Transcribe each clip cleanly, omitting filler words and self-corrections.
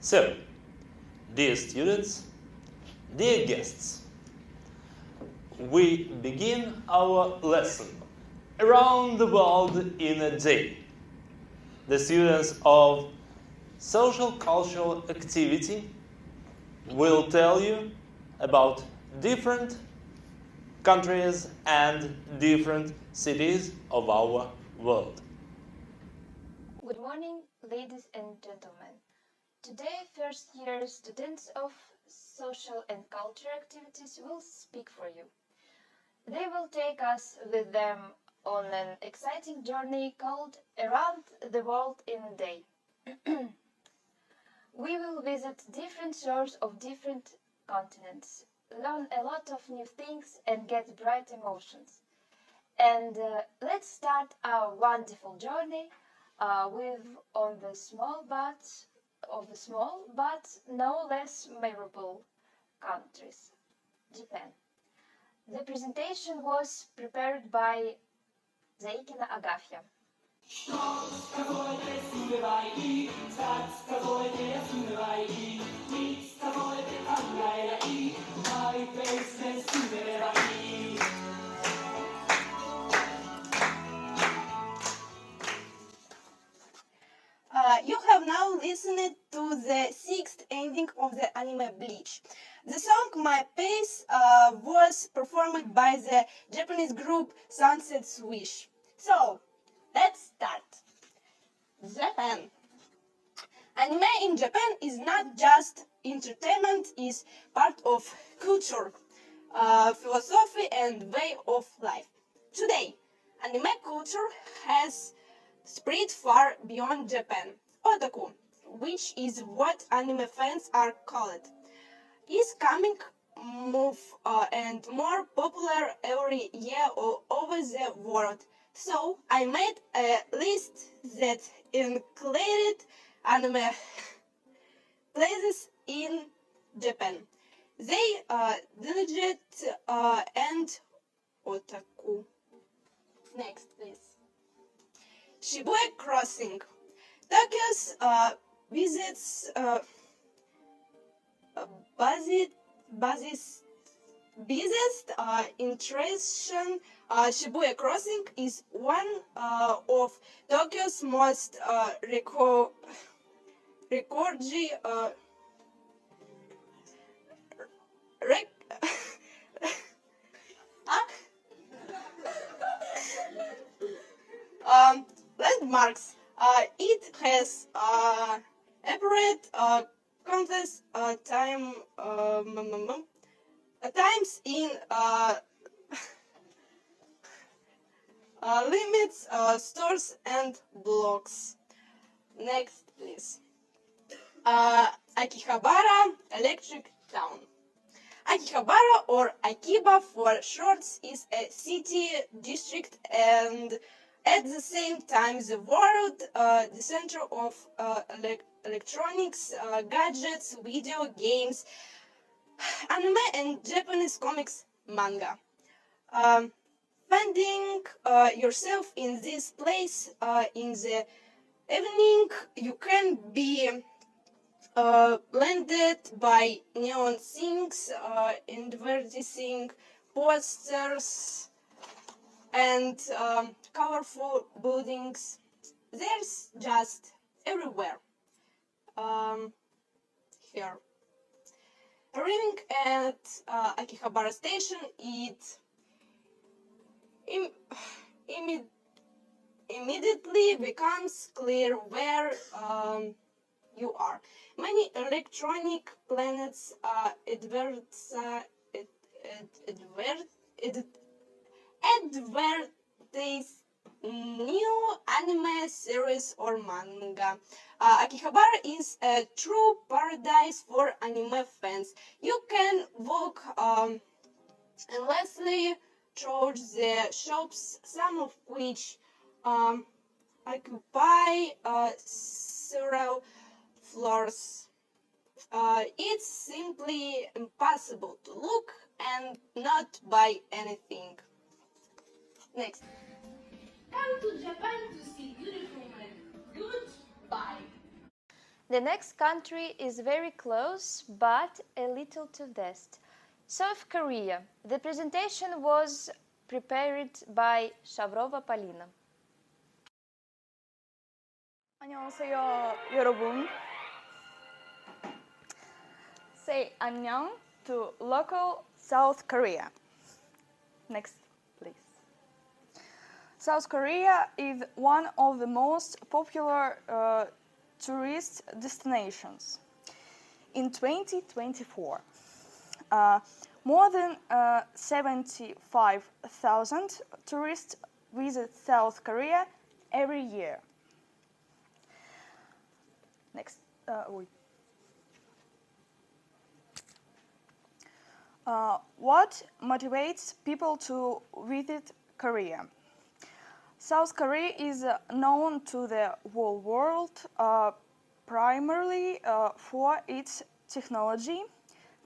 So, dear students, dear guests, we begin our lesson around the world in a day. The students of social cultural activity will tell you about different countries and different cities of our world. Good morning, ladies and gentlemen. Today, first-year students of social and culture activities will speak for you. They will take us with them on an exciting journey called Around the World in a Day. We will visit different shores of different continents, learn a lot of new things and get bright emotions. And let's start our wonderful journey with on the small but no less memorable countries, Japan. The presentation was prepared by Zaikina Agafia. You have now listened to the sixth ending of the anime Bleach. The song My Pace was performed by the Japanese group Sunset Swish. So, let's start. Japan. Anime in Japan is not just entertainment, it's part of culture, philosophy and way of life. Today, anime culture has spread far beyond Japan. Otaku, which is what anime fans are called, is coming and more popular every year all over the world. So I made a list that included anime places in Japan. They diligent and otaku. Next, please. Shibuya Crossing. Tokyo's busiest intersection, Shibuya Crossing is one of Tokyo's most landmarks. It has apparent countless times in limits, stores and blocks. Next, please. Akihabara Electric Town. Akihabara, or Akiba for short, is a city district and at the same time the world, the center of electronics, gadgets, video games, anime and Japanese comics, manga. Finding yourself in this place in the evening, you can be blended by neon things, advertising posters, and colorful buildings. There's just everywhere. Here. Arriving at Akihabara station, it immediately becomes clear where you are. Many electronic planets advertise new anime series or manga. Akihabara is a true paradise for anime fans. You can walk endlessly through the shops, some of which occupy several floors. It's simply impossible to look and not buy anything. Next. Come to Japan to see beautiful men. Goodbye. The next country is very close, but a little to the west. South Korea. The presentation was prepared by Shavrova Polina. 안녕하세요, 여러분. Say 안녕 to local South Korea. Next, please. South Korea is one of the most popular tourist destinations. In 2024, more than 75,000 tourists visit South Korea every year. Next, what motivates people to visit Korea? South Korea is known to the whole world primarily for its technology,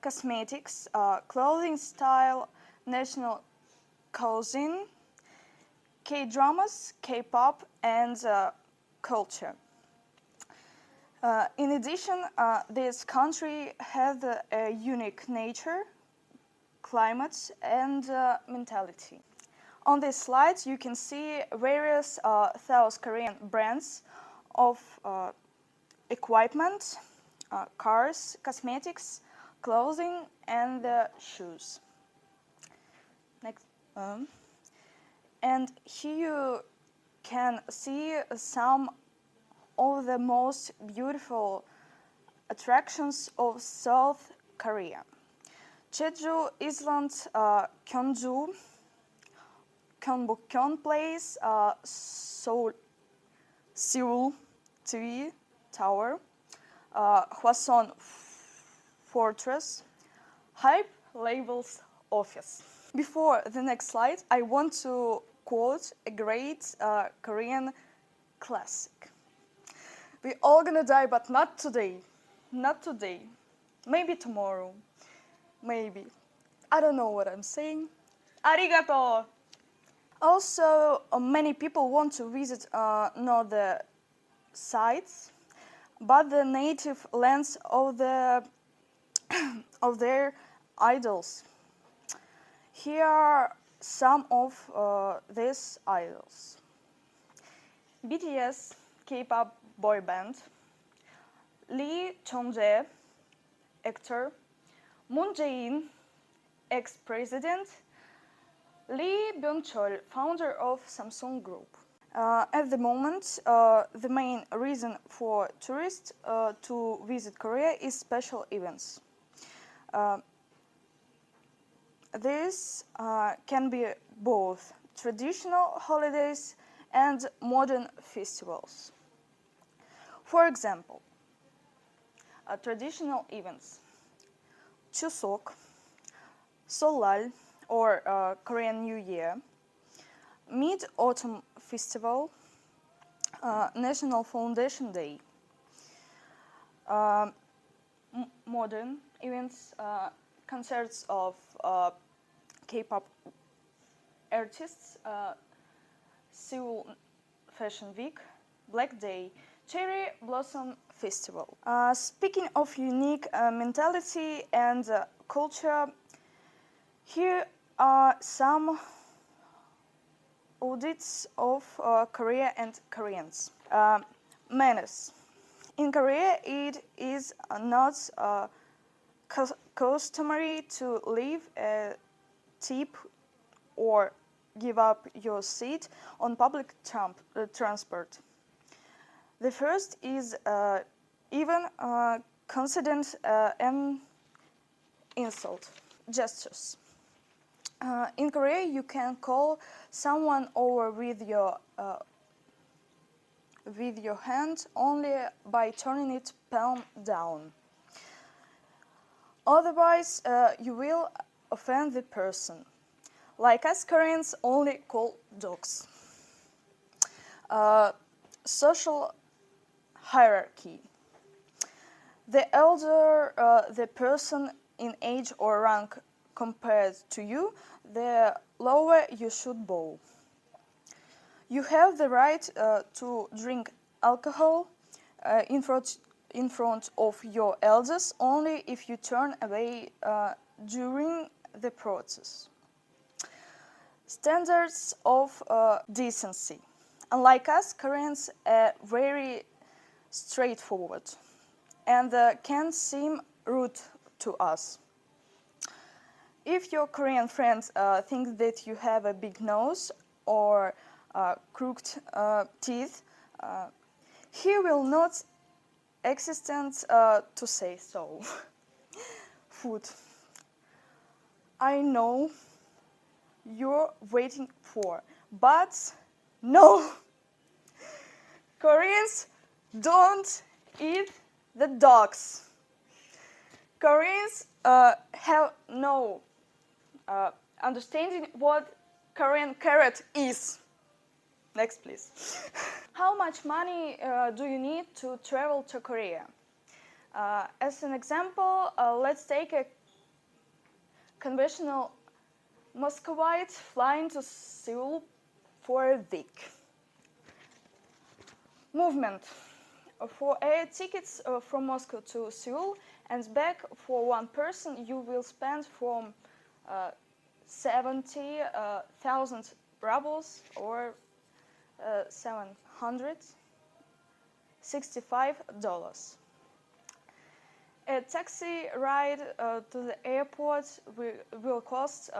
cosmetics, clothing style, national cuisine, K-dramas, K-pop, and culture. In addition, this country has a unique nature, climate, and mentality. On this slide, you can see various South Korean brands of equipment, cars, cosmetics, clothing, and shoes. Next. And here you can see some of the most beautiful attractions of South Korea. Jeju Island, Gyeongju, Gyeongbokgung Place, Seoul TV Tower, Hwasun Fortress, Hype Labels Office. Before the next slide, I want to quote a great Korean classic. We're all gonna die, but not today. Not today. Maybe tomorrow. Maybe. I don't know what I'm saying. Arigato! Also, many people want to visit not the sites, but the native lands of of their idols. Here are some of these idols. BTS, K-pop boy band. Lee Chong-jae, actor. Moon Jae-in, ex-president. Lee Byung-chul, founder of Samsung Group. At the moment, the main reason for tourists to visit Korea is special events. This can be both traditional holidays and modern festivals. For example, traditional events. Chuseok, Seollal, or Korean New Year, Mid-Autumn Festival, National Foundation Day. Modern events, concerts of K-pop artists, Seoul Fashion Week, Black Day, Cherry Blossom Festival. Speaking of unique mentality and culture, here are some audits of Korea and Koreans. Manners. In Korea, it is not customary to leave a tip or give up your seat on public transport. The first is even considered an insult. Gestures. In Korea, you can call someone over with your hand only by turning it palm down. Otherwise, you will offend the person. Like us Koreans only call dogs. Social hierarchy. The elder the person in age or rank compared to you, the lower you should bow. You have the right to drink alcohol in front in front of your elders only if you turn away during the process. Standards of decency. Unlike us, Koreans are very straightforward and can seem rude to us. If your Korean friend thinks that you have a big nose or crooked teeth, he will not hesitate to say so. Food. I know you're waiting for, but no! Koreans don't eat the dogs. Koreans have no understanding what Korean carrot is. Next, please. How much money do you need to travel to Korea? As an example, let's take a conventional Muscovite flying to Seoul for a week. Movement. For air tickets from Moscow to Seoul and back for one person, you will spend from 70,000 rubles or $765. A taxi ride to the airport will cost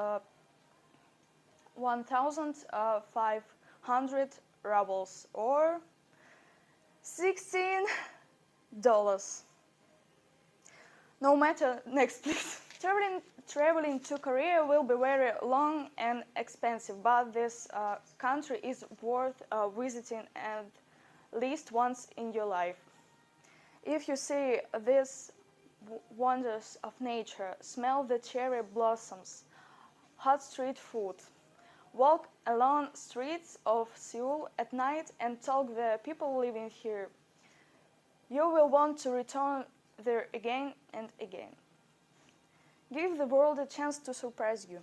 1,500 rubles or $16. No matter, next please. Traveling to Korea will be very long and expensive, but this country is worth visiting at least once in your life. If you see these wonders of nature, smell the cherry blossoms, hot street food, walk along streets of Seoul at night and talk to the people living here, you will want to return there again and again. Give the world a chance to surprise you.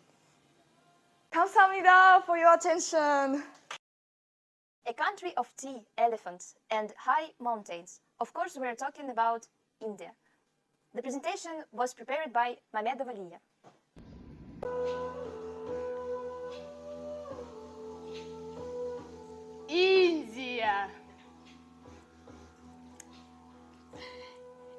감사합니다 for your attention. A country of tea, elephants, and high mountains. Of course, we're talking about India. The presentation was prepared by Mamedova Liya. India.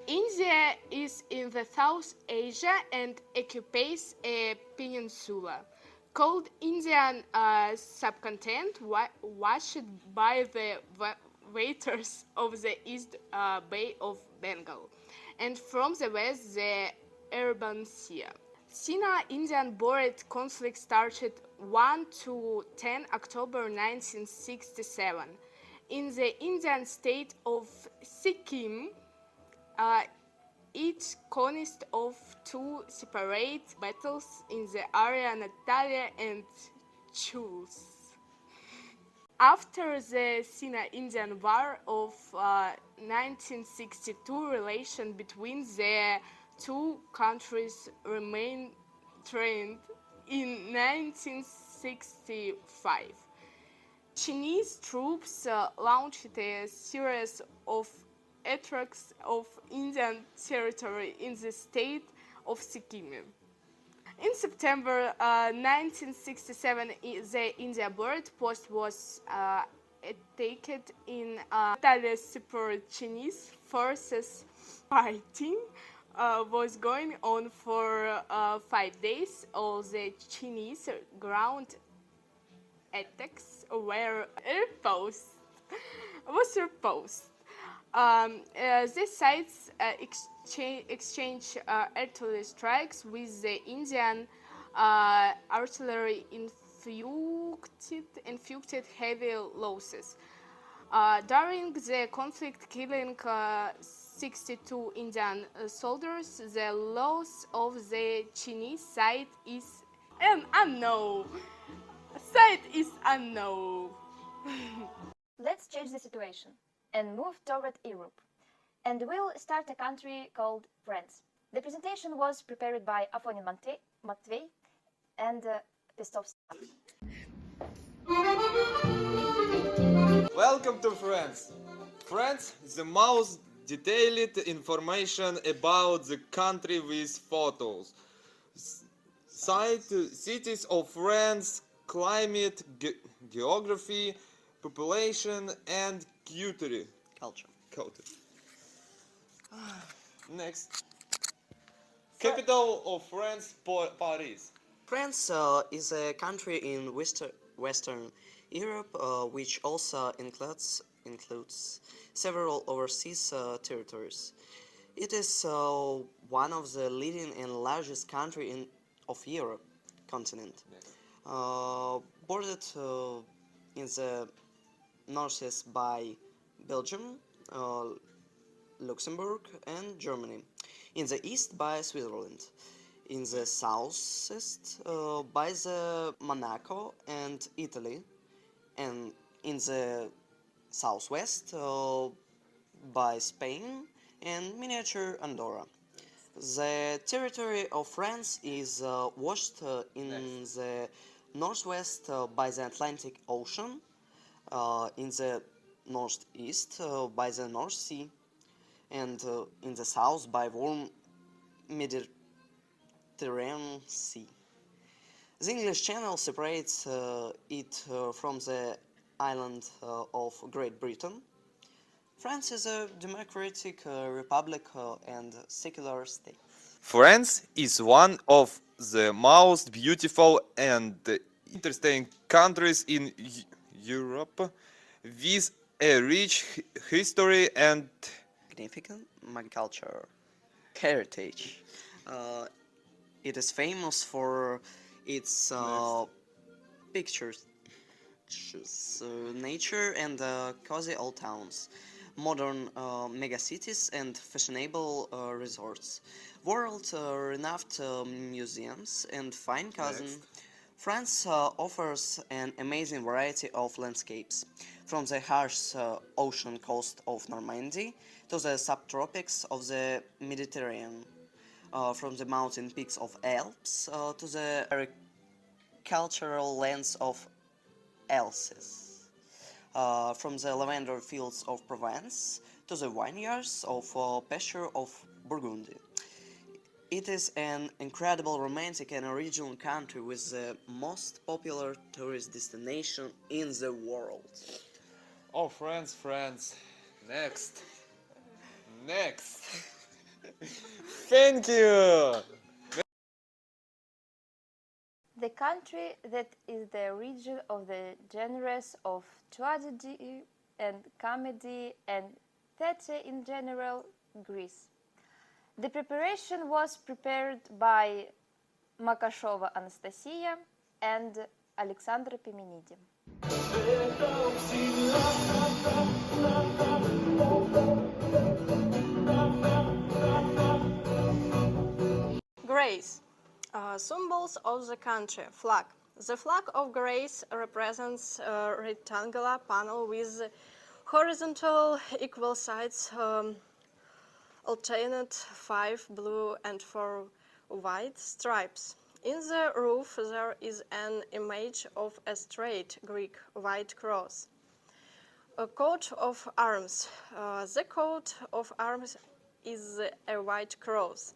India is in the South Asia and occupies a peninsula called Indian subcontinent, washed by the waters of the East Bay of Bengal, and from the west the Arabian Sea. Sino-Indian-border conflict started 1 to 10 October 1967 in the Indian state of Sikkim. It consists of two separate battles in the area Natalia and Chus. After the Sino-Indian War of 1962, relations between the two countries remained strained. In 1965, Chinese troops launched a series of attacks of Indian territory in the state of Sikkim. In September 1967, the India border post was attacked in Natalia. Separate Chinese forces fighting was going on for 5 days. All the Chinese ground attacks were repulsed. These sides exchange artillery strikes with the Indian artillery inflicted heavy losses. During the conflict, killing 62 Indian soldiers, the loss of the Chinese side is unknown. Let's change the situation and move toward Europe. And we'll start a country called France. The presentation was prepared by Afonin Matvey and Pestov. Welcome to France. France is the most detailed information about the country with photos, cities of France, climate, geography, population, and Culture. culture. Next. Capital of France, Paris. France is a country in Western Europe, which also includes several overseas territories. It is one of the leading and largest country of Europe continent, bordered in the northeast by Belgium, uh, Luxembourg, and Germany. In the east by Switzerland. In the southeast by the Monaco and Italy. And in the southwest by Spain and miniature Andorra. The territory of France is washed in the northwest by the Atlantic Ocean, in the northeast by the North Sea, and in the south by warm Mediterranean Sea. The English Channel separates it from the island of Great Britain. France is a democratic republic and secular state. France is one of the most beautiful and interesting countries in Europe, with a rich history and Significant culture heritage. Uh, it is famous for its pictures, nature, and cozy old towns, modern megacities, and fashionable resorts, world-renowned museums, and fine cuisine. France offers an amazing variety of landscapes, from the harsh ocean coast of Normandy to the subtropics of the Mediterranean, from the mountain peaks of Alps to the agricultural lands of Alsace, from the lavender fields of Provence to the vineyards of pasture of Burgundy. It is an incredible, romantic, and original country with the most popular tourist destination in the world. oh, France. Next. Thank you. The country that is the origin of the genres of tragedy and comedy and theatre in general, Greece. The preparation was prepared by Makashova Anastasia and Alexandra Pimenidi. Grace. Symbols of the country. Flag. The flag of Greece represents a rectangular panel with horizontal equal sides, alternate 5 blue and 4 white stripes. In the roof there is an image of a straight Greek white cross. A coat of arms. The coat of arms is a white cross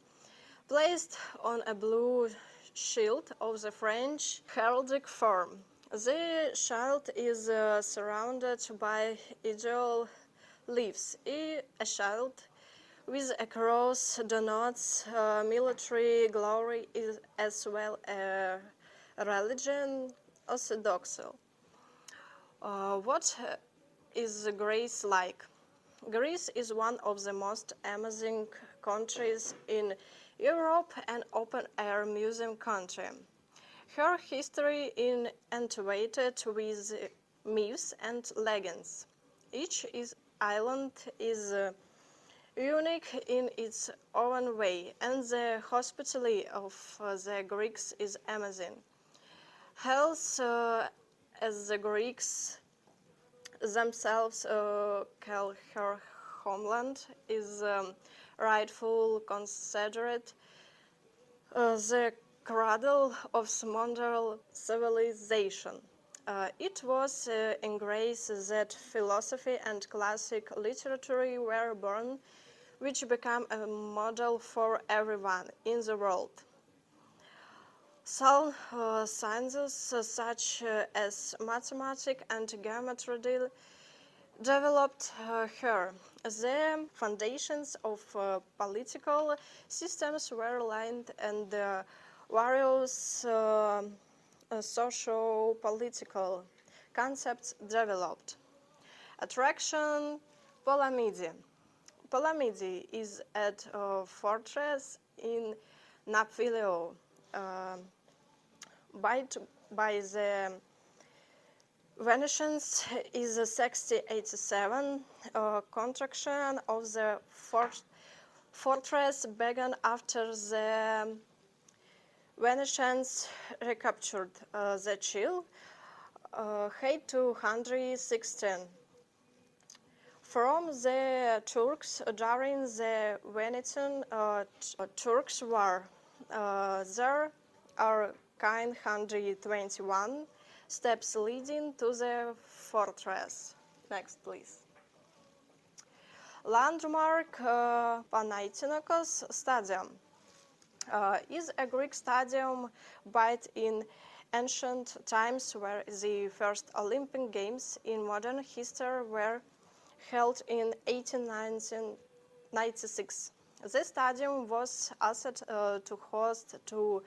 placed on a blue shield of the French heraldic form. The shield is surrounded by ideal leaves. A shield with a cross denotes military glory as well as religion orthodoxy. What is Greece like? Greece is one of the most amazing countries in Europe, an open-air museum country. Her history is entwined with myths and legends. Each island is unique in its own way, and the hospitality of the Greeks is amazing. Hence, as the Greeks themselves call her homeland, is rightfully considered the cradle of modern civilization. It was in Greece that philosophy and classic literature were born, which became a model for everyone in the world. Some sciences such as mathematics and geometry developed here. The foundations of political systems were laid and various socio-political concepts developed. Attraction, Palamidi. Palamidi is at a fortress in Naphthalio, by the Venetians is a 1687 construction of the fortress began after the Venetians recaptured the Chile, 816. From the Turks during the Venetian Turks War, there are 121 steps leading to the fortress. Next, please. Landmark Panathinaikos Stadium is a Greek stadium built in ancient times where the first Olympic Games in modern history were held in 1896. The stadium was asked to host two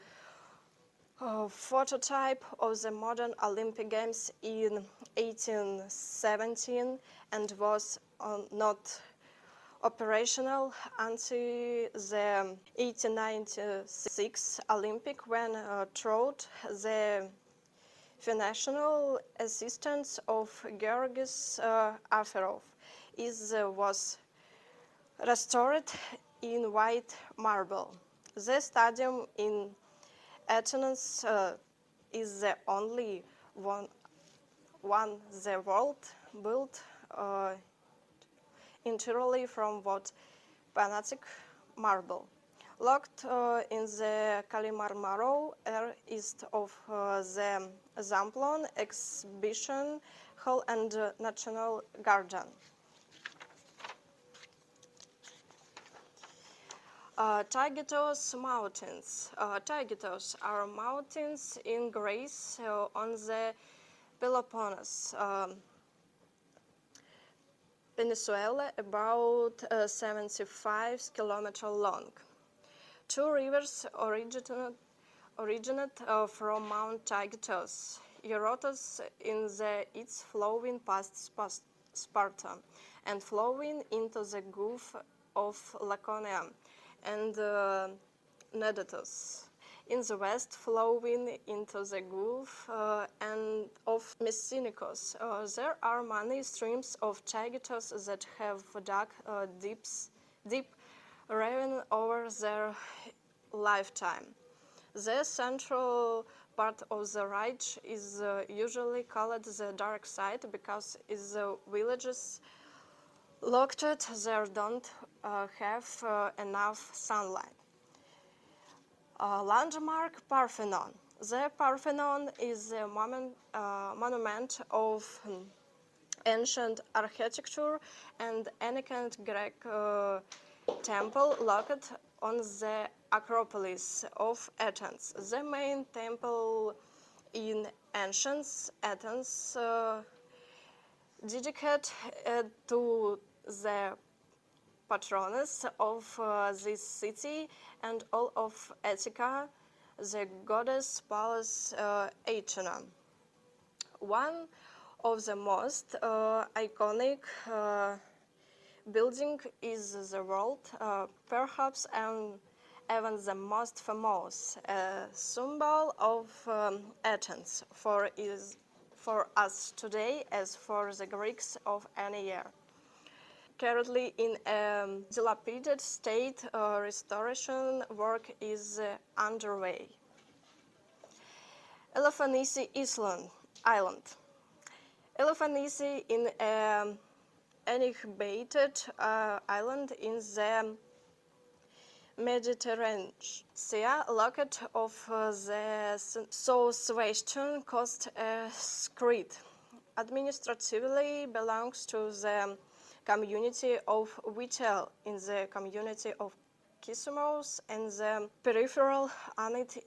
prototype of the modern Olympic Games in 1817 and was not operational until the 1896 Olympic when throughout the financial assistance of Georgis Aferov was restored in white marble. The stadium in Athens is the only one the world built entirely from what Panathinaik marble. Located in the Kalimarmaro area east of the Zamplon Exhibition Hall and National Garden. Taygetos Mountains. Taygetos are mountains in Greece on the Peloponnese Peninsula, about 75 kilometers long. Two rivers originate from Mount Taygetos. Eurotas in its flowing past Sparta and flowing into the Gulf of Laconia and Nedatos in the west, flowing into the Gulf and of Messinico. There are many streams of Taygetos that have dug deep ravine over their lifetime. The central part of the ridge is usually called the dark side because its villages located there don't have enough sunlight. Landmark Parthenon. The Parthenon is a monument of ancient architecture and ancient Greek temple located on the Acropolis of Athens. The main temple in ancient Athens dedicated to the patroness of this city and all of Attica, the goddess Pallas Athena. One of the most iconic building is the world, perhaps and even the most famous symbol of Athens for us today as for the Greeks of any year. Currently in a dilapidated state, restoration work is underway. Elafanisi Island. Elafanisi in an inhabited island in the Mediterranean Sea, located off the southwestern coast Crete. Administratively belongs to the community of Vitel in the community of Kisamos and the peripheral unit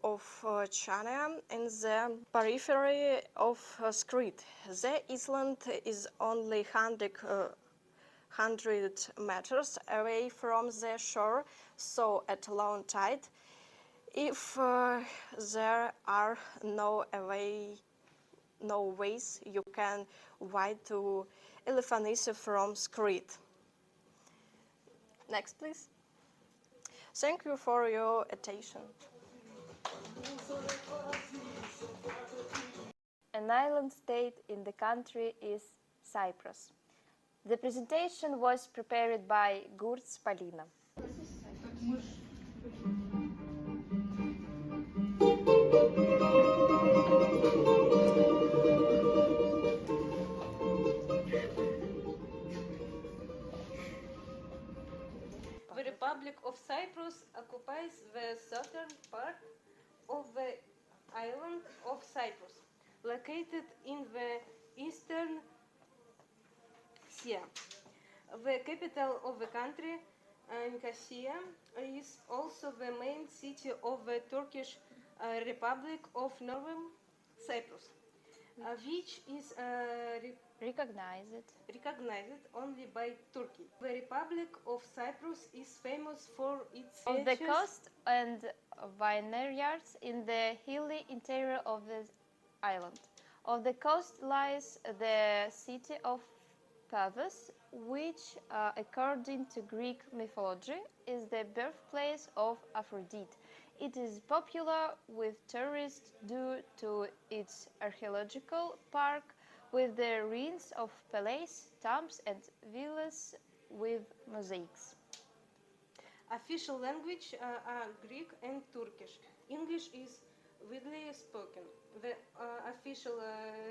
of China and the periphery of Crete. The island is only 100 meters away from the shore, so at low tide, if there are no ways you can wade to Elafanisi from Crete. Next, please. Thank you for your attention. An island state in the country is Cyprus. The presentation was prepared by Gurts Polina. The Republic of Cyprus occupies the southern part of the island of Cyprus, located in the eastern sea. The capital of the country, Nicosia, is also the main city of the Turkish Republic of Northern Cyprus, which is recognized only by Turkey. The Republic of Cyprus is famous for its Of the beaches coast and vineyards in the hilly interior of the island. On the coast lies the city of Pavos, which, according to Greek mythology, is the birthplace of Aphrodite. It is popular with tourists due to its archaeological park, with the ruins of palaces, tombs, and villas with mosaics. official language are Greek and Turkish. English is widely spoken. The official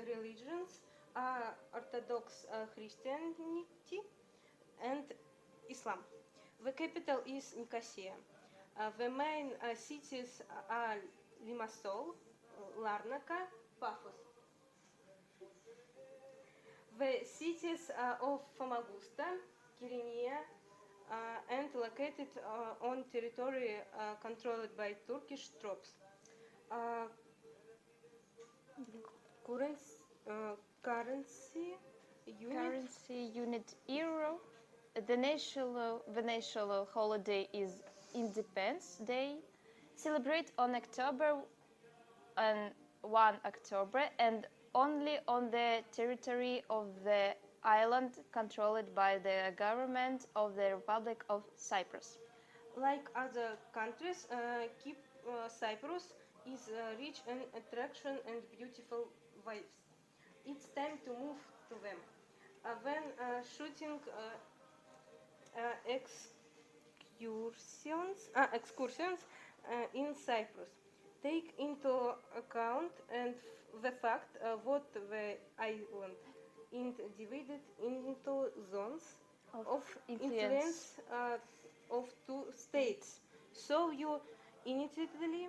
religions are Orthodox Christianity and Islam. The capital is Nicosia. The main cities are Limassol, Larnaca, Paphos. The cities of Famagusta, Kyrenia, and located on territory controlled by Turkish troops. Currency unit euro. The national holiday is Independence Day, celebrated on October and only on the territory of the island controlled by the government of the Republic of Cyprus. Like other countries, Cyprus is rich in attraction and beautiful vibes. It's time to move to them. When shooting excursions in Cyprus, take into account and the fact what the island is divided into zones of influence of two states. So you immediately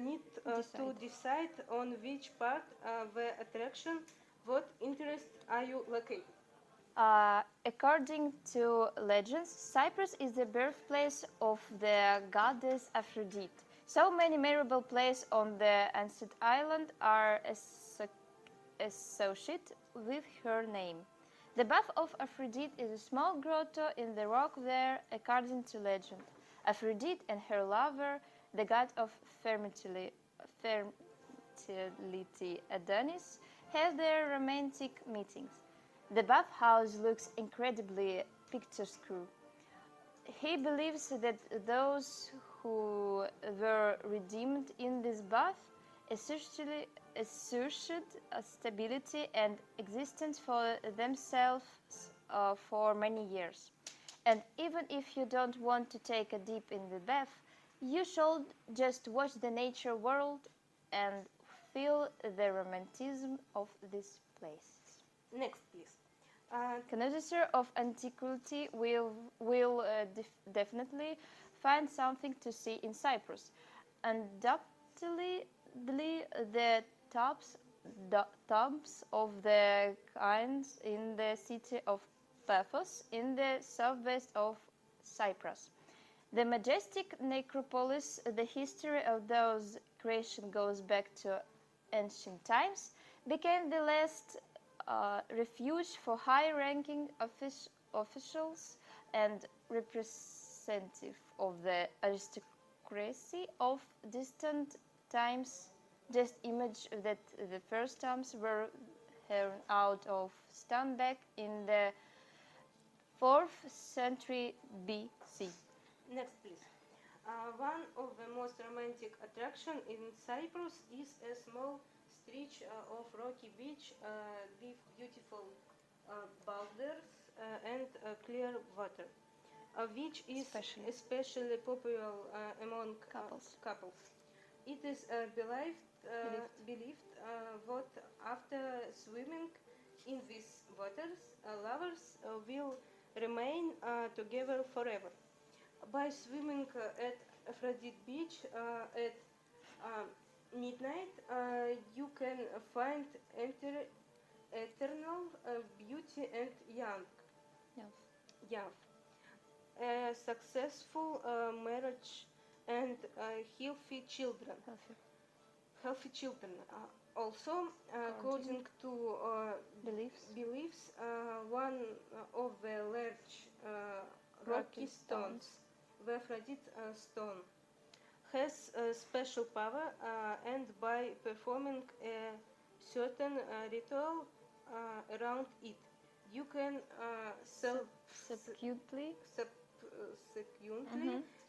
need to decide on which part of the attraction, what interest are you located. According to legends, Cyprus is the birthplace of the goddess Aphrodite. So many memorable places on the ancient island are associated with her name. The bath of Aphrodite is a small grotto in the rock there, according to legend. Aphrodite and her lover, the god of fertility Adonis, have their romantic meetings. The bathhouse looks incredibly picturesque. He believes that those who were redeemed in this bath assured stability and existence for themselves for many years. And even if you don't want to take a dip in the bath, you should just watch the nature world and feel the romanticism of this place. Next, please. Connoisseur of antiquity will definitely find something to see in Cyprus. Undoubtedly, the tombs of the kinds in the city of Paphos in the southwest of Cyprus. The majestic necropolis, the history of those creation goes back to ancient times, became the last refuge for high-ranking officials and representative of the aristocracy of distant times. Just image that the first tombs were hewn out of stone back in the 4th century BC. Next, please. One of the most romantic attractions in Cyprus is a small stretch of rocky beach with beautiful boulders and clear water, which is especially popular among couples. It is believed that after swimming in these waters, lovers will remain together forever. By swimming at Aphrodite Beach at midnight, you can find eternal beauty and young, a successful marriage and healthy children. Also, according to beliefs, one of the large rocky stones, the Aphrodite stone, has a special power, and by performing a certain ritual around it, you can subsequently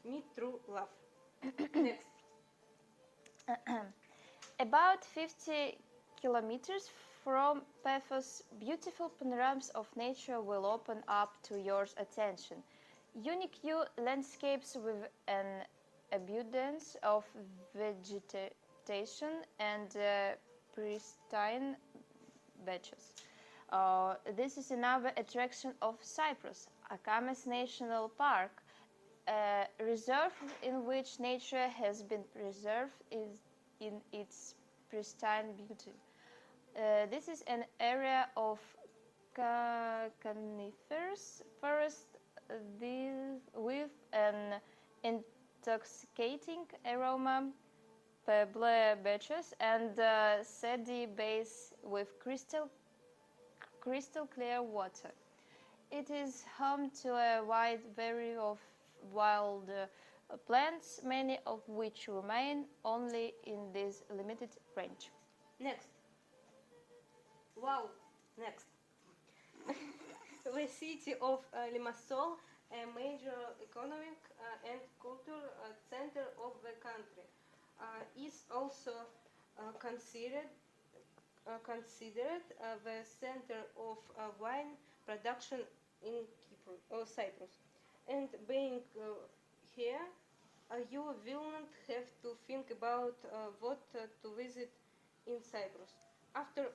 meet true love. Next. About 50 kilometers from Paphos, beautiful panoramas of nature will open up to your attention. Unique landscapes with an abundance of vegetation and pristine beaches. This is another attraction of Cyprus, Akamas National Park, a reserve in which nature has been preserved in its pristine beauty. This is an area of coniferous forest with an intoxicating aroma, pebble beaches, and sandy bays with crystal clear water. It is home to a wide variety of wild plants, many of which remain only in this limited range. Next. Wow. Next. The city of Limassol, a major economic and cultural center of the country, is also considered the center of wine production in Cyprus. And being here, you will not have to think about what to visit in Cyprus. After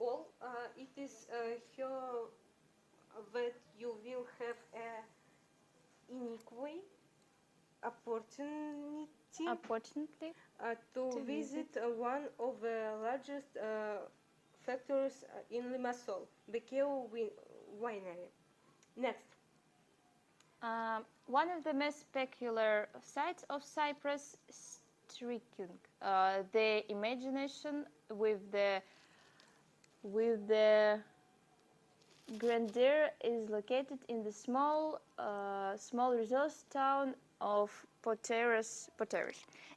all, it is here that you will have a unique opportunity to visit one of the largest factories in Limassol, the Keo Winery. Next. One of the most peculiar sights of Cyprus, striking the imagination with the grandeur, is located in the small resource town of Poteres.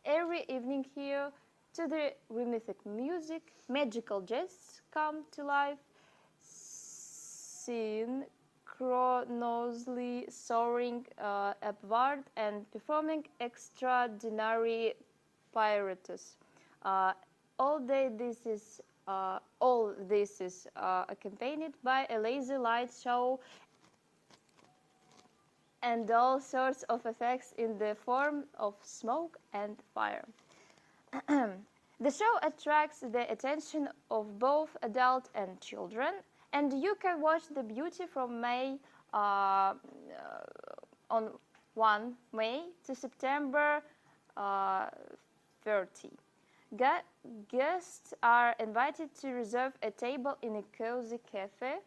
Every evening here, to the rhythmic music, magical jests come to life, synchronously soaring upward and performing extraordinary pirouettes. All this is accompanied by a lazy light show and all sorts of effects in the form of smoke and fire. The show attracts the attention of both adults and children, and you can watch the beauty from May 1 May to September 30. Guests are invited to reserve a table in a cozy cafe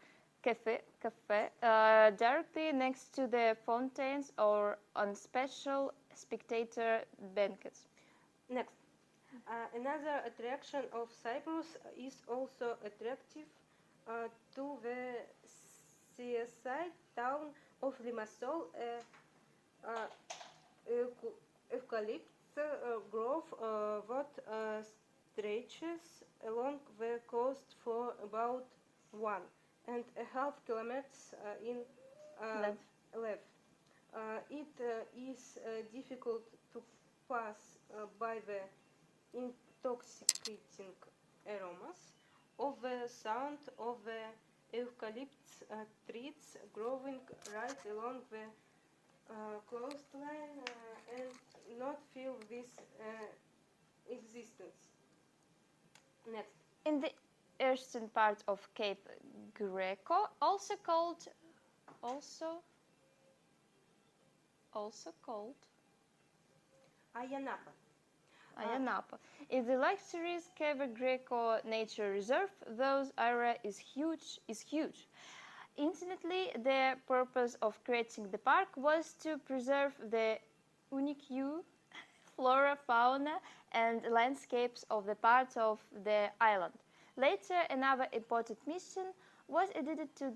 directly next to the fountains or on special spectator banquets. Next, another attraction of Cyprus is also attractive to the seaside town of Limassol, eucalyptus grove that stretches along the coast for about 1.5 kilometers in length. It is difficult to pass by the intoxicating aromas of the sound of the eucalyptus trees growing right along the coastline and not feel this existence. Next. In the eastern part of Cape Greco, also called Ayanapa, in the luxurious Cape Greco Nature Reserve, those area is huge. Incidentally, the purpose of creating the park was to preserve the unique flora, fauna, and landscapes of the part of the island. Later, another important mission was added to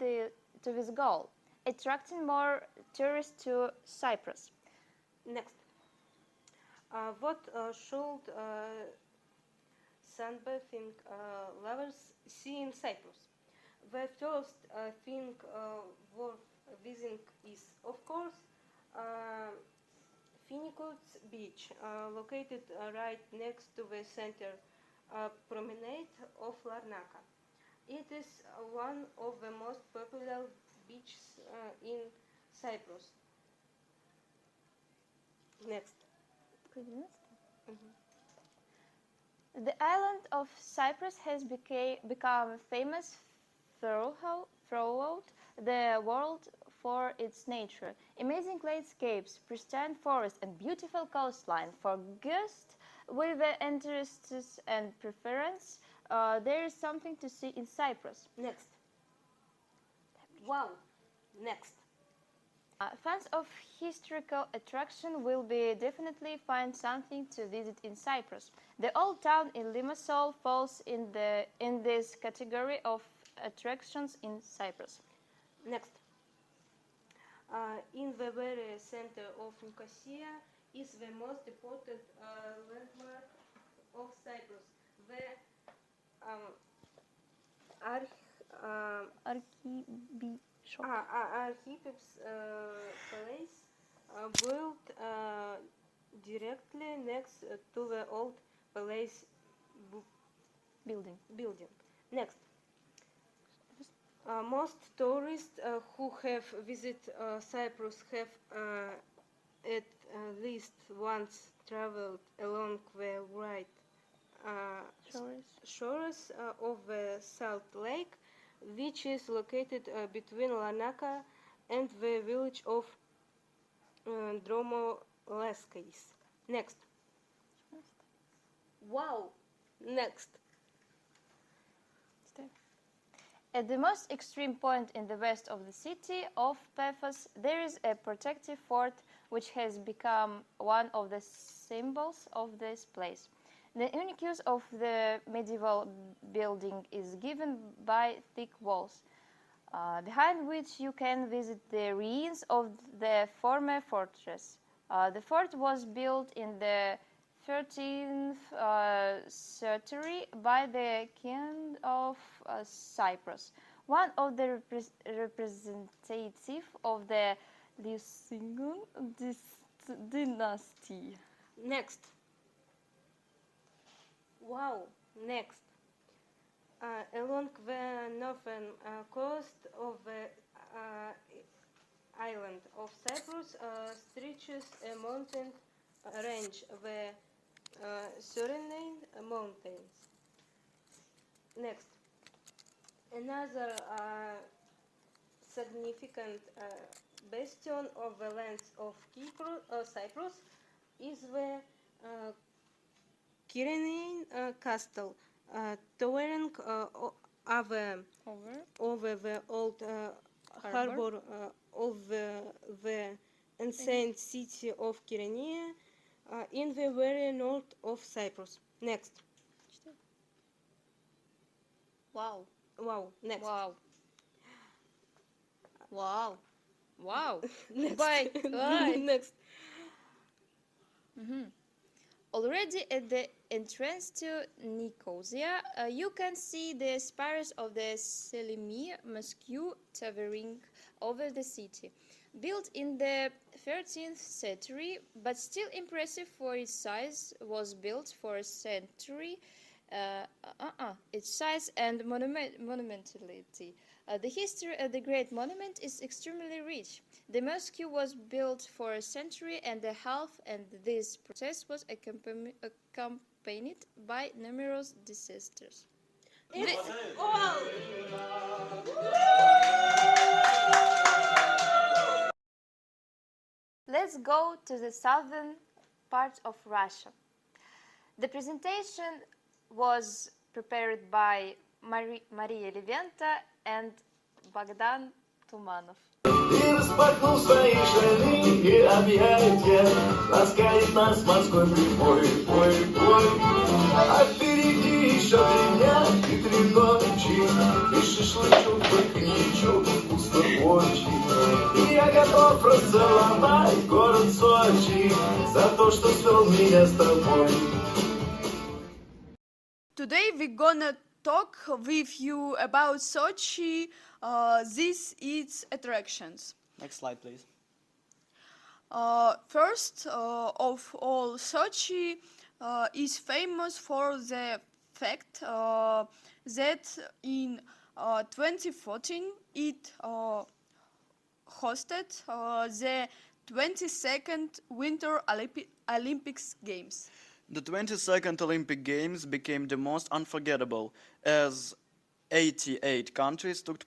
this goal, attracting more tourists to Cyprus. Next, what should sunbathing lovers see in Cyprus? The first thing worth visiting is, of course, Finikos Beach, located right next to the center promenade of Larnaca. It is one of the most popular beaches in Cyprus. Next. The island of Cyprus has become famous throughout the world for its nature, amazing landscapes, pristine forests, and beautiful coastline. For guests with interests and preference, there is something to see in Cyprus. Next. Wow. Next. Fans of historical attraction will definitely find something to visit in Cyprus. The old town in Limassol falls in this category of attractions in Cyprus. Next. In the very center of Nicosia is the most important landmark of Cyprus, the Archipelago's Palace, built directly next to the old palace building. Next. Most tourists who have visited Cyprus have at least once traveled along the right shores of the Salt Lake, which is located between Larnaca and the village of Dromoleskis. Next. Wow! Next. At the most extreme point in the west of the city of Paphos, there is a protective fort which has become one of the symbols of this place. The unique use of the medieval building is given by thick walls, behind which you can visit the ruins of the former fortress. The fort was built in the 13th century by the king of Cyprus, one of the representatives of the Lusignan dynasty. Next. Wow. Next. Along the northern coast of the island of Cyprus stretches a mountain range, the Suriname Mountains. Next. Another significant bastion of the lands of Cyprus is the Kyrenian castle, towering over the old harbor of the ancient city of Kyrenia in the very north of Cyprus. Next. Wow. Wow. Next. Wow. Wow. Wow. Next. Bye. Bye. Next. Already at the entrance to Nicosia, you can see the spires of the Selimi Mosque towering over the city. Built in the 13th century, but still impressive for its size, was built for a century. Its size and monumentality. The history of the great monument is extremely rich. The mosque was built for a century and a half, and this process was accompanied by numerous disasters. Let's go to the southern part of Russia. The presentation was prepared by Maria Leventa and Bogdan Tumanov. И распахнул свои шали и объятия, ласкает нас морской прибой, бой, бой. А впереди еще 3 дня и 3 ночи, и шашлычок только ничего вкусно очень. И я готов расцеловать город Сочи за то, что свел меня с тобой. Today we're gonna talk with you about Sochi, this its attractions. Next slide, please. First of all, Sochi is famous for the fact that in 2014 it hosted the 22nd Winter Olympics Games. The 22nd Olympic Games became the most unforgettable, as 88 countries took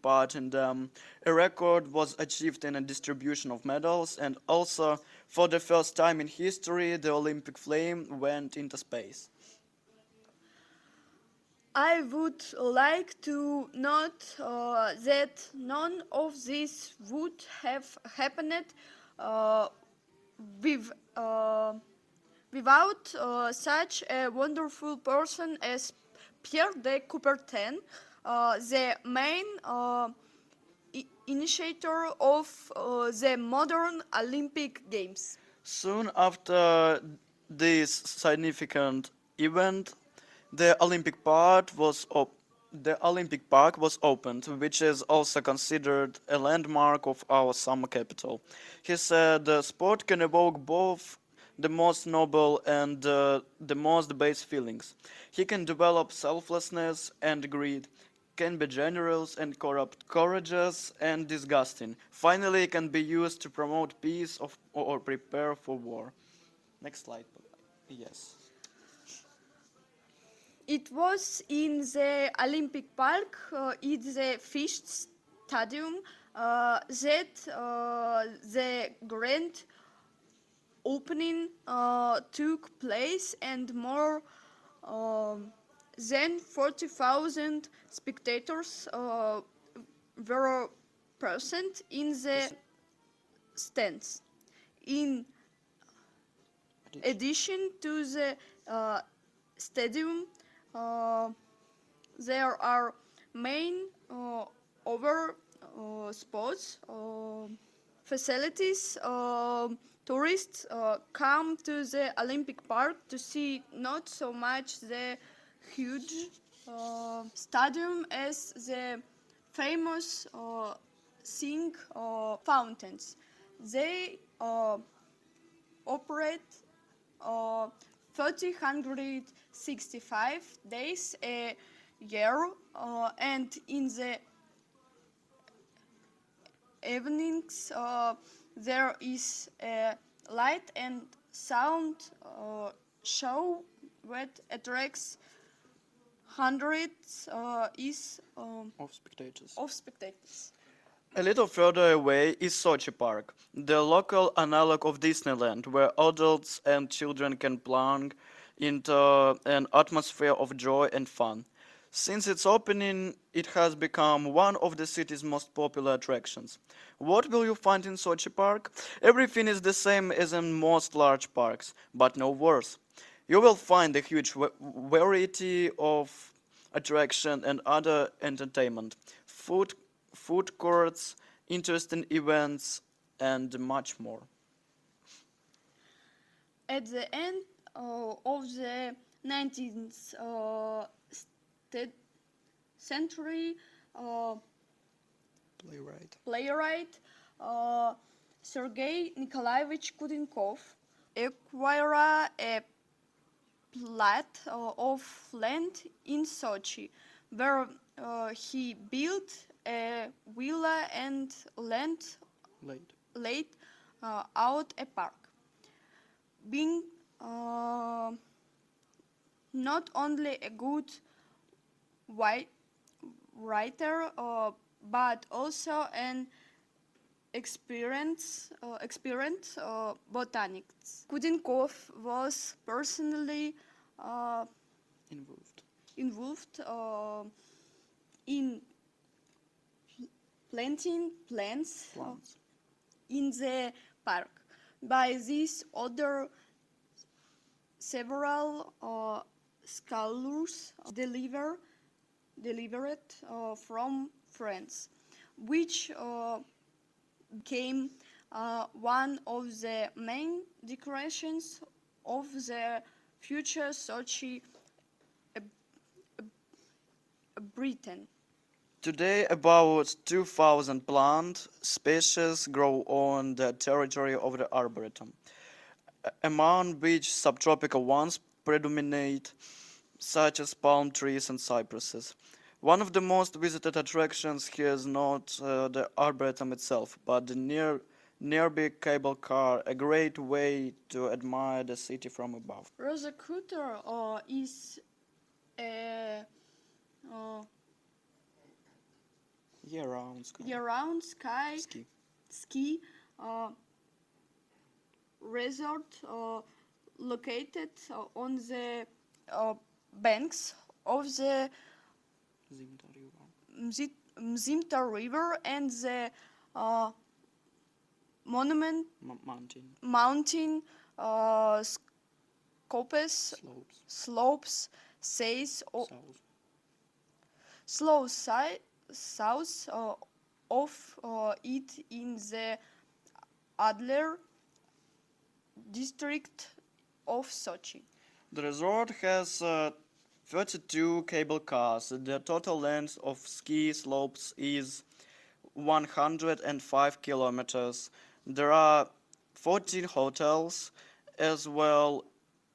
part in them. A record was achieved in a distribution of medals, and also, for the first time in history, the Olympic flame went into space. I would like to note that none of this would have happened without such a wonderful person as Pierre de Coubertin, the main initiator of the modern Olympic Games. Soon after this significant event, the Olympic Park was opened, which is also considered a landmark of our summer capital. He said the sport can evoke both the most noble and the most base feelings. He can develop selflessness and greed, can be generous and corrupt, courageous and disgusting. Finally, can be used to promote peace or prepare for war. Next slide. Yes. It was in the Olympic Park, in the Fish Stadium, that the grand opening took place, and more than 40,000 spectators were present in the stands. In addition to the stadium, there are main other sports facilities. Tourists come to the Olympic Park to see not so much the huge stadium as the famous fountains. They operate 365 days a year, and in the evenings there is a light and sound show that attracts hundreds Of spectators. of spectators. A little further away is Sochi Park, the local analog of Disneyland, where adults and children can plunge into an atmosphere of joy and fun. Since its opening, it has become one of the city's most popular attractions. What will you find in Sochi Park? Everything is the same as in most large parks, but no worse. You will find a huge variety of attraction and other entertainment, food courts, interesting events, and much more. At the end of the 19th century, playwright Sergei Nikolaevich Kudinkov acquired a plot of land in Sochi, where he built a villa and laid out a park. Being not only a good writer, but also an experienced botanist. Kudinkov was personally involved in planting plants in the park. By this order, several scholars delivered from France, which became one of the main decorations of the future Sochi, Britain. Today, about 2,000 plant species grow on the territory of the Arboretum, among which subtropical ones predominate, such as palm trees and cypresses. One of the most visited attractions here is not the Arboretum itself, but the nearby cable car, a great way to admire the city from above. Rosa Cruter is a year-round ski resort located on the banks of the Mzimta River and the mountain slopes south of it in the Adler district of Sochi. The resort has 32 cable cars. The total length of ski slopes is 105 kilometers. There are 14 hotels as well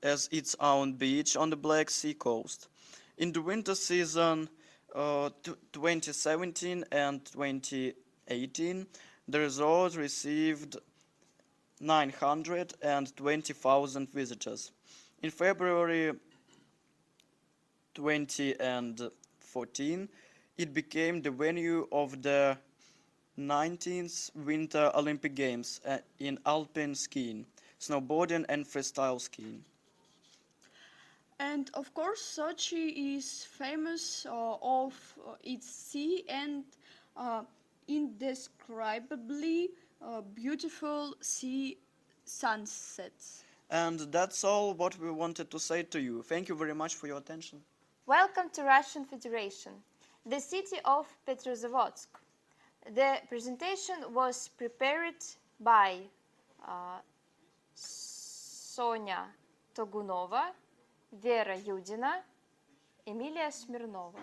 as its own beach on the Black Sea coast. In the winter season 2017 and 2018, the resort received 920,000 visitors. In February 2014, it became the venue of the 19th Winter Olympic Games in alpine skiing, snowboarding and freestyle skiing. And of course, Sochi is famous of its sea and indescribably beautiful sea sunsets. And that's all what we wanted to say to you. Thank you very much for your attention. Welcome to Russian Federation, the city of Petrozavodsk. The presentation was prepared by Sonia Togunova, Vera Yudina, Emilia Smirnova.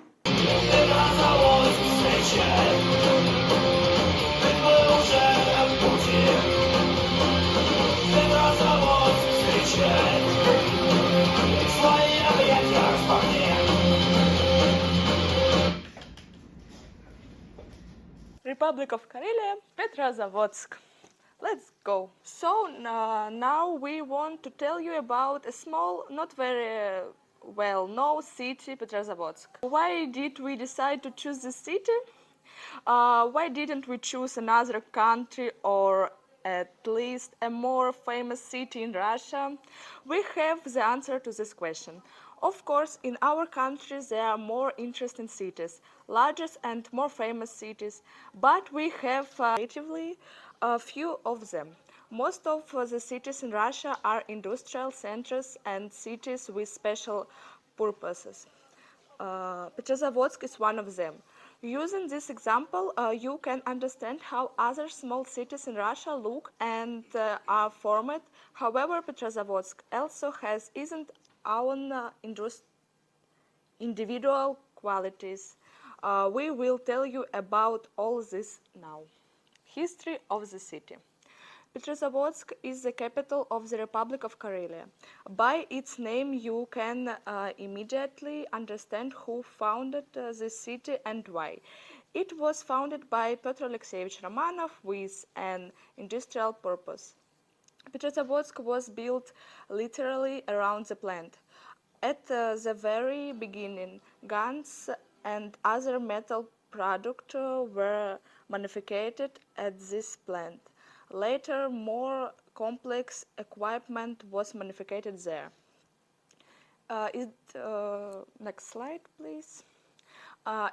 Republic of Karelia, Petrozavodsk. Let's go. So now we want to tell you about a small, not very well-known city, Petrozavodsk. Why did we decide to choose this city? Why didn't we choose another country or at least a more famous city in Russia? We have the answer to this question. Of course, in our country there are more interesting cities, larger and more famous cities, but we have relatively a few of them. Most of the cities in Russia are industrial centers and cities with special purposes. Petrozavodsk is one of them. Using this example, you can understand how other small cities in Russia look and are formed. However, Petrozavodsk also has its own individual qualities. We will tell you about all this now. History of the city. Petrozavodsk is the capital of the Republic of Karelia. By its name, you can immediately understand who founded this city and why. It was founded by Petr Alexeyevich Romanov with an industrial purpose. Petrozavodsk was built literally around the plant. At the very beginning, guns and other metal products were manufactured at this plant. Later, more complex equipment was manufactured there. Next slide, please.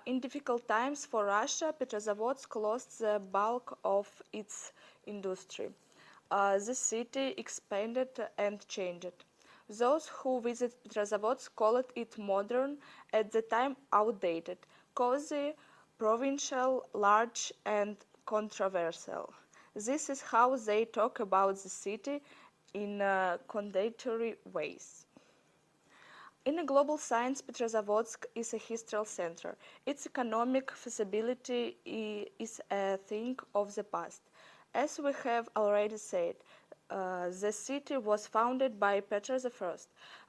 In difficult times for Russia, Petrozavodsk lost the bulk of its industry. The city expanded and changed. Those who visit Petrozavodsk called it modern, at the time outdated, cozy, provincial, large, and controversial. This is how they talk about the city in condemnatory ways. In a global sense, Petrozavodsk is a historical center. Its economic feasibility is a thing of the past. As we have already said, the city was founded by Peter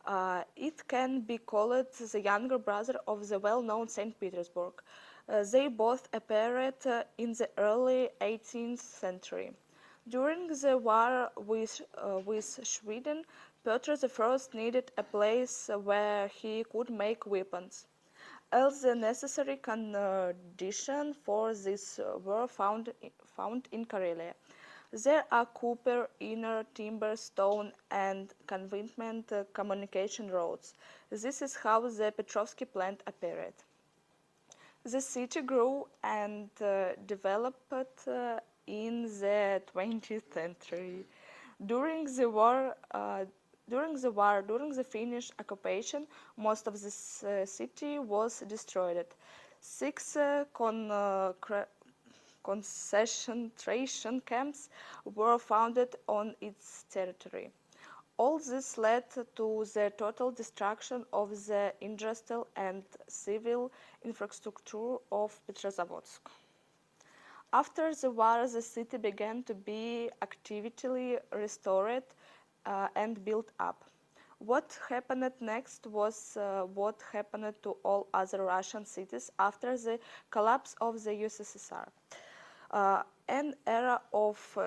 I. It can be called the younger brother of the well-known St. Petersburg. They both appeared in the early 18th century. During the war with Sweden, Peter I needed a place where he could make weapons. All the necessary conditions for this were found in Karelia. There are copper, inner timber, stone, and convenient communication roads. This is how the Petrovsky plant appeared. The city grew and developed in the 20th century. During the Finnish occupation, most of this city was destroyed. 6 concentration camps were founded on its territory. All this led to the total destruction of the industrial and civil infrastructure of Petrozavodsk. After the war, the city began to be actively restored and built up. What happened next was what happened to all other Russian cities after the collapse of the USSR. An era of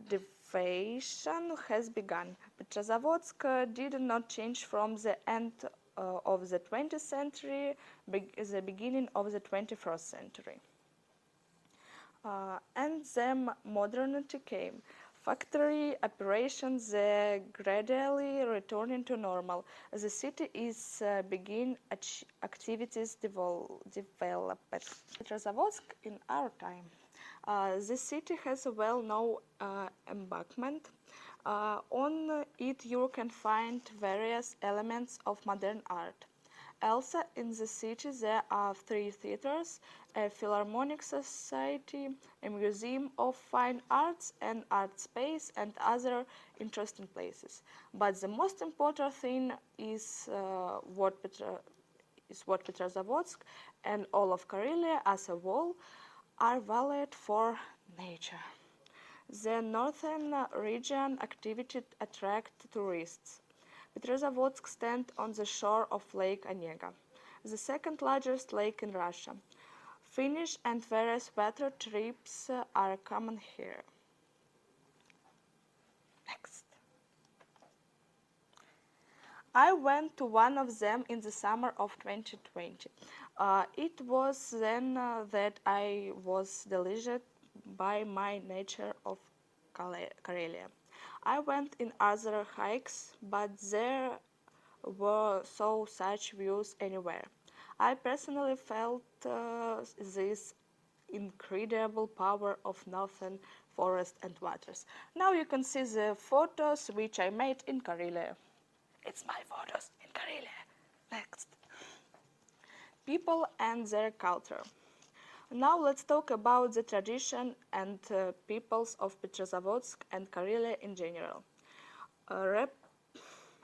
devaluation has begun. Petrozavodsk did not change from the end of the 20th century, the beginning of the 21st century. And then modernity came. Factory operations gradually returning to normal. The city is begin activities developed. Petrozavodsk in our time. The city has a well-known embankment. On it you can find various elements of modern art. Also in the city there are 3 theaters, a philharmonic society, a museum of fine arts, an art space, and other interesting places. But the most important thing is what Petrozavodsk and all of Karelia as a whole are valued for nature. The northern region activity attracts tourists. Petrozavodsk stands on the shore of Lake Onega, the second largest lake in Russia. Finnish and various water trips are common here. Next. I went to one of them in the summer of 2020. It was then that I was deluded by my nature of Karelia. I went in other hikes, but there were so such views anywhere. I personally felt this incredible power of northern forest and waters. Now you can see the photos which I made in Karelia. It's my photos in Karelia. Next. People and their culture. Now let's talk about the tradition and peoples of Petrozavodsk and Karelia in general.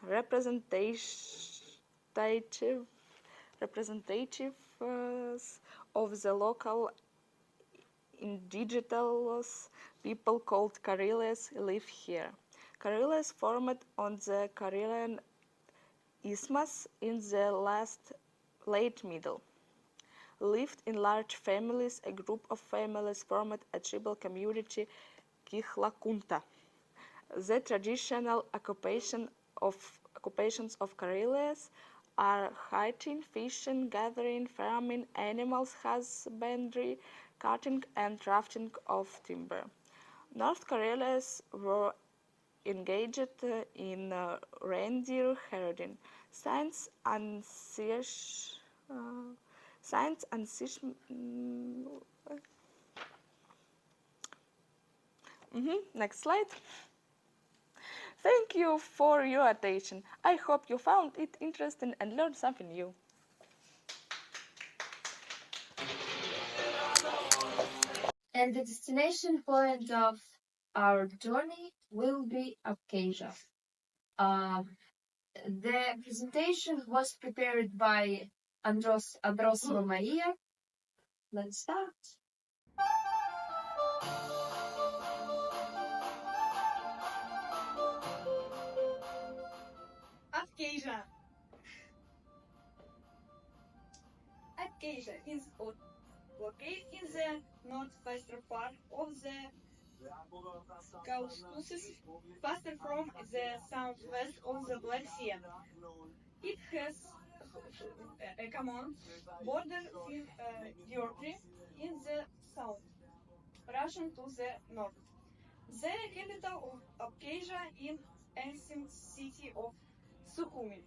Representative representatives of the local indigenous people called Karelians live here. Karelians formed on the Karelian Isthmus in the late middle. Lived in large families. A group of families formed a tribal community, Kihlakunta. The traditional occupations of Karelians are hunting, fishing, gathering, farming, animals husbandry, cutting and drafting of timber. North Karelians were engaged in reindeer herding. Science and science and next slide. Thank you for your attention. I hope you found it interesting and learned something new. And the destination point of our journey will be Abkhazia. The presentation was prepared by Androsova Maria. Let's start. Abkhazia. Abkhazia is located in the northwestern part of the Caucasus, faster from the southwest of the Black Sea. It has a common border with Georgia in the south, Russia to the north. The capital of Abkhazia is ancient city of Sukhumi.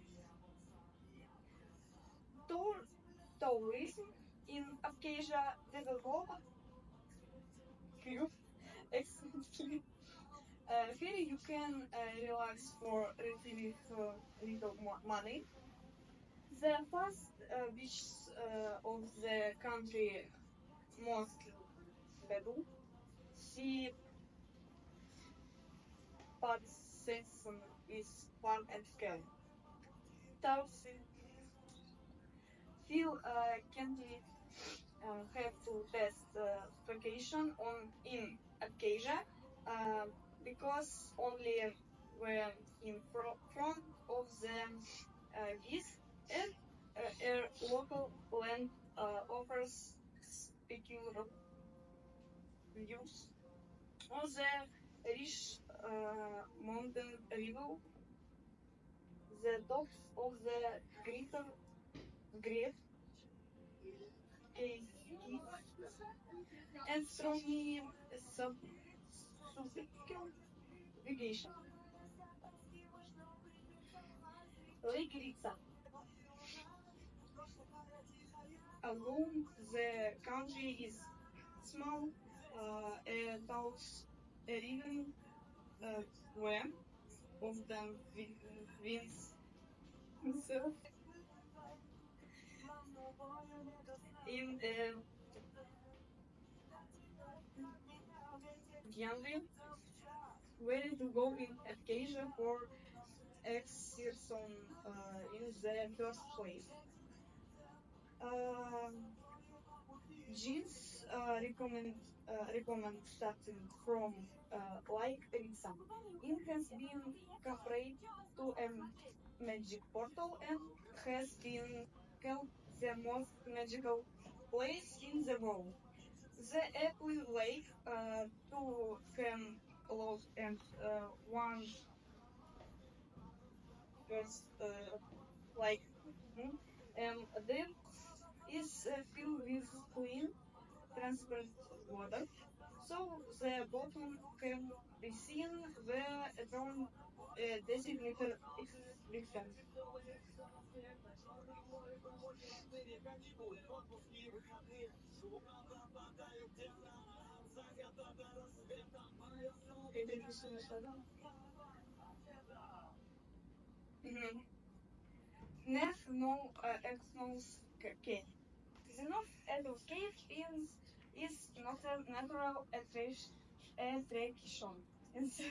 Tourism in Abkhazia developed excellently. Here you can relax for relatively little money. The first beaches of the country most Bedu, sea participation is fun and scary. Thus, feel candidate have to test vacation on in Abkhazia because only when in front of the geese and a local land offers speculative views on the rich mountain river, the tops of the great case and strongly subtropical vegetation. Lake Ritsa. Along the country is small, those even where of them winds in January, where to go in Abkhazia for excursion in the first place. Jeans recommend starting from like Ritsa. It has been compared to a magic portal and has been called the most magical place in the world. The Apple Lake, two can close and one first like and then is filled with clean, transparent water, so the bottom can be seen where around a decimeter extent. Mhm. Next, no externals cave. The North Edel Cave is not a natural attraction. And so,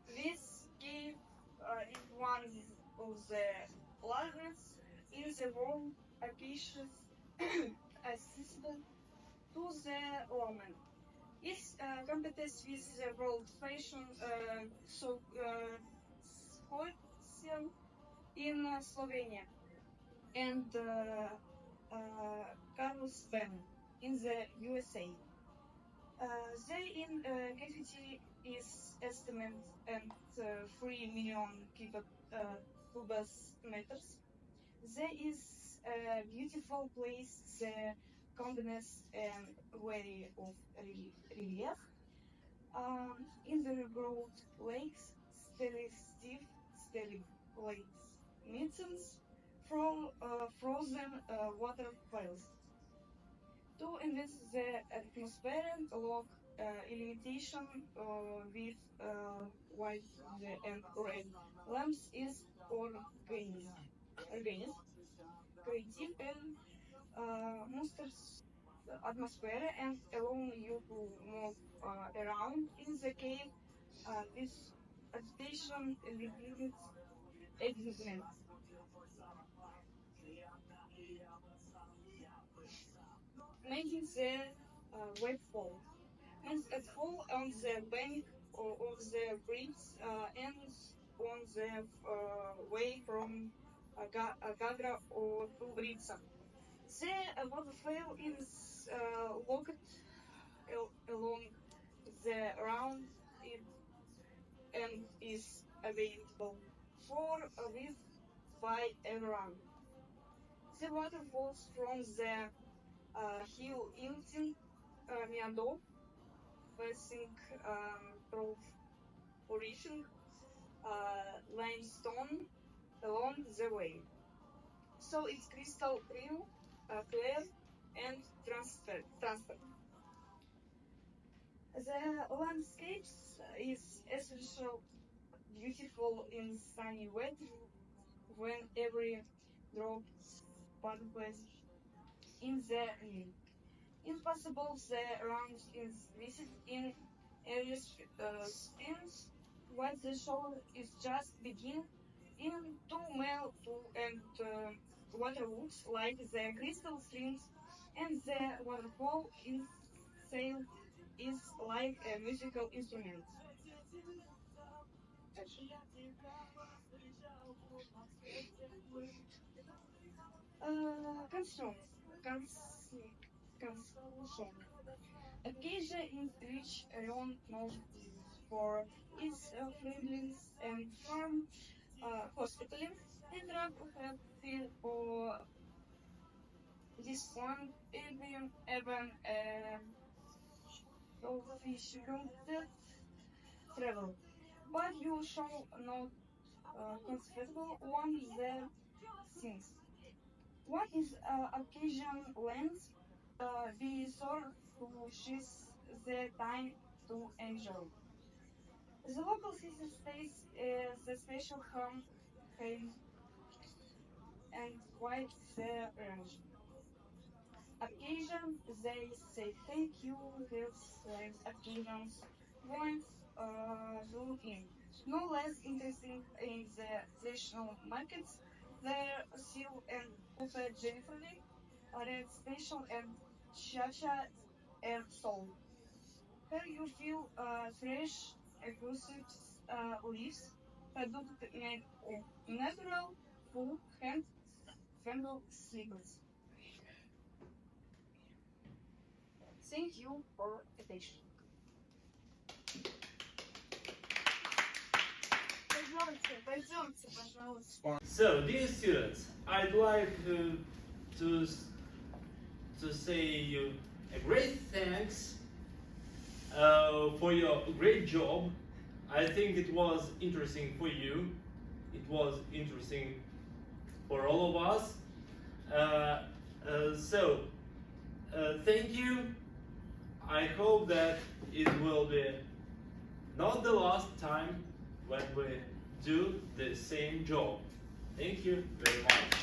this cave is one of the largest in the world, accessible to the woman. It competes with the world fashion School in Slovenia and Carlsbad in the USA. The cavity is estimated at 3 million cubic meters. There is a beautiful place, the combines and way of relief. In the broad lakes, sterile lakes, mountains from frozen waterfalls. To invest the atmosphere log illumination with white and red lamps is organized, creative and monsters atmosphere and allow you to move around in the cave. This agitation limits excitement, making the wave fall. And it fall on the bank of the bridge and on the way from Gagra or to Britsa. The waterfall is located along the round it and is available for with by everyone. The water falls from the hill into Miado, facing through porishing limestone along the way. So it's crystal clear and transparent. The landscapes is especially beautiful in sunny weather when every drop sparkles in the lake. Impossible the round is visited in areas spins what the show is just begin in two male two and water looks like the crystal streams and the waterfall in sail is like a musical instrument. Concerns. Conclusion. Acacia is rich around known for its friendliness and farm hospitality and drug have feel for this one even sophisticated travel. But you shall not comfortable one the things. What is occasion lens? Be sure to choose the time to enjoy. The local city states the special home has and quite the range. Occasion, they say thank you, here's like occasions, once zoom in. No less interesting in the national markets, their seal and Ufa generally are special and Chacha air soul. Here you feel fresh, aggressive leaves, product made of natural, full hand, female slippers. Thank you for attention. Пойдемте, пойдемте. So, dear students, I'd like to say you a great thanks for your great job. I think it was interesting for you. It was interesting for all of us. Thank you. I hope that it will be not the last time when we do the same job. Thank you very much.